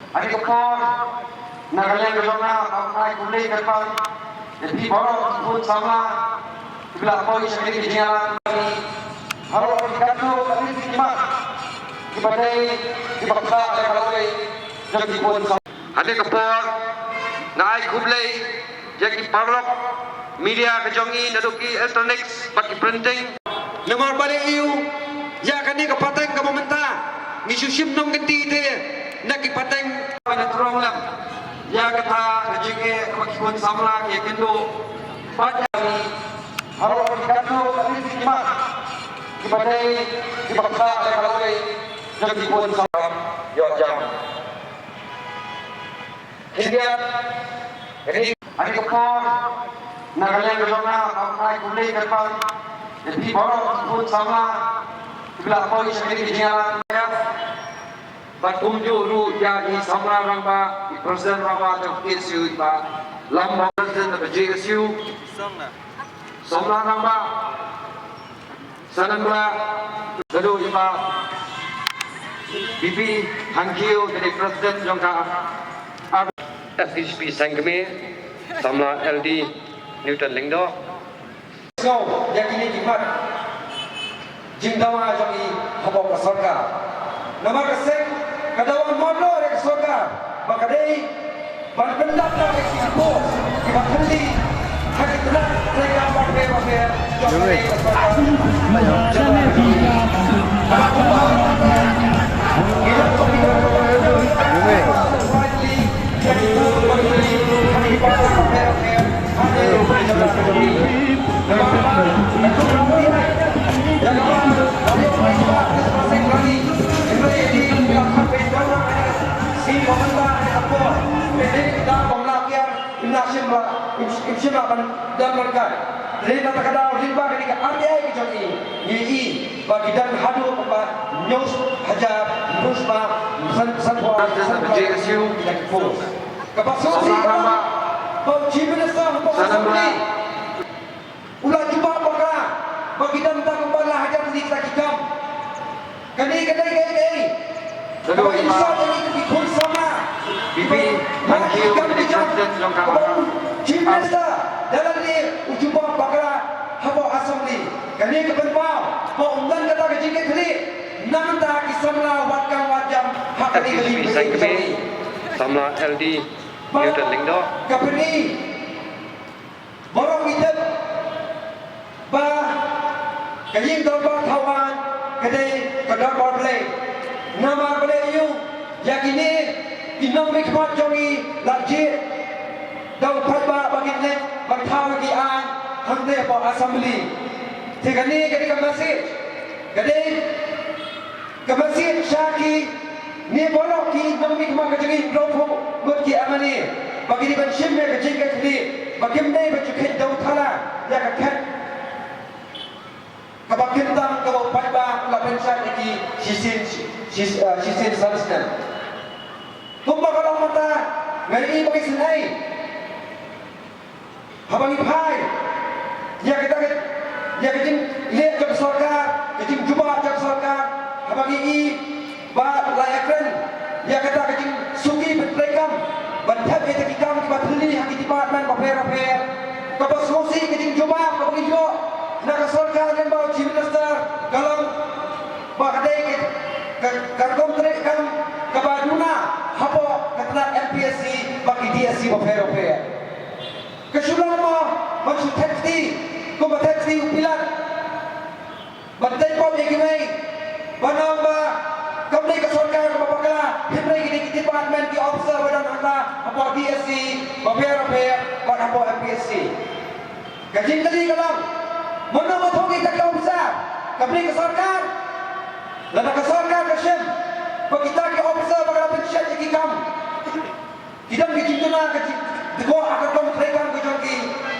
Ani kapor Nagaland ke zona naik kulit kapal. Jadi baru pun sama bila kau isyarat di jalan ini harus dikatu kami simak kepada dibaksa oleh kalau jadi pun ada kapor naik kulit jadi parlok media kejongi naduki electronics bagi printing nomor balik iu ya kani kapateng ke pemerintah ngisusim nong genti te nak ipateng pada terong lam ya kata kejike kemakipun samla ya kendo pada harus dikatu kami simak kepada dibaksa oleh kalau jadi pun samla yo jam jadi ada kapor Nagaland ke zona naik kulit kapal. Jadi baru pun sama bila kau isyarat di jalan Batumju ru jadi samra ramba presiden ramba atau KSU ba lamba presiden atau JSU samra ramba sanangla lalu iba bibi hangkiu jadi presiden jongka FHP Sangkeme samla LD Newton Lingdo so yang ini jimat jingdawa jadi habok sarkar nama keseng kadawan modal rek sarkar makadai ban pendak rek sipo bakali hakitna mereka pakai Jadi kata kata rimba ketika RDI kecuali YI bagi dan hadu apa news hajab rusma sanwa JSU kapasusi Chiminasa kapasusi ulah jumpa bakra bagi dan tak kembali hajab di takikam kani kalau insya Allah itu dikul sama bibi hangkiu di presiden jongka Chiminasa dalam ni ujumpa bakra habo asambli kani kebenpau mau unggan kata kejikit kali namta kisamla watkang wajam hak ini kali samla LD Newton Lingdo kapani borong idep ba kajing dorba thawan kadai kadar borle nama bole yu yakini kinong mikmat jongi lajit dau phatba bagitne bagthaw gi an hamde po assembly thigani kadi kamasir syaki ni bolok ki nang mikmat kajing ropo gut ki amani bagi di ban shimme kajing kadi bagim nei ba chukhet dau thala ya ka khat kabakin tang kabo phatba la pensat ki sisin sansnan tumba kalau mata ngari bagi senai habang ipai ya kita kajing lihat jam sarkar kajing jubah jam sarkar habang i ba layakran ya kata kajing suki betrekam banthap itu kikam ki bathli haki department paper kabas mosi kajing jubah kabang ijo nak sarkar kan bau chief minister galang ba kadai karkom trekam kabaduna hapo katna MPSC bagi DSC paper kesulang mo maksud taxi ko ba taxi upilat bantai po gimay banang ba kamne ka sarkar ba bakala himray gini department ki officer badan anda apa DSC paper ba apa MPSC kajing tadi kalam mana mathogi ka officer kamne ka sarkar lana ka sarkar kasyem kita ki officer bakala pensya ki kam kidam ki jintuna ka ko akan kau mereka kejoki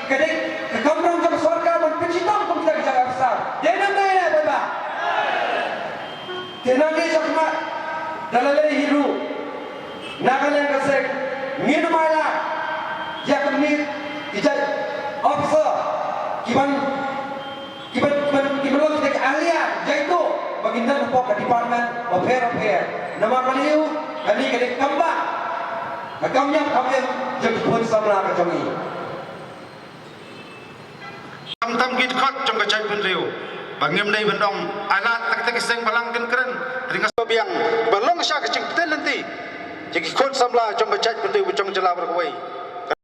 kadang kekamrang jam sarkar dan pencitam pun kita jaga besar jangan daya bapa jangan daya sakma dalalai hiru Nagaland kasek minumaya ya kami ijat officer kiban kita ahliya jaitu baginda pokok department repair nama beliau kami kadang kambah Kau nyam kau yang jemput samla kacang ini. Tam git khot trong kacai pun riu. Bangim nei bendong alat tak tak seng balang kan keren. Ringas biang balong sya kacing tel nanti. Jadi khot samla trong kacai pun riu trong jela berkuai.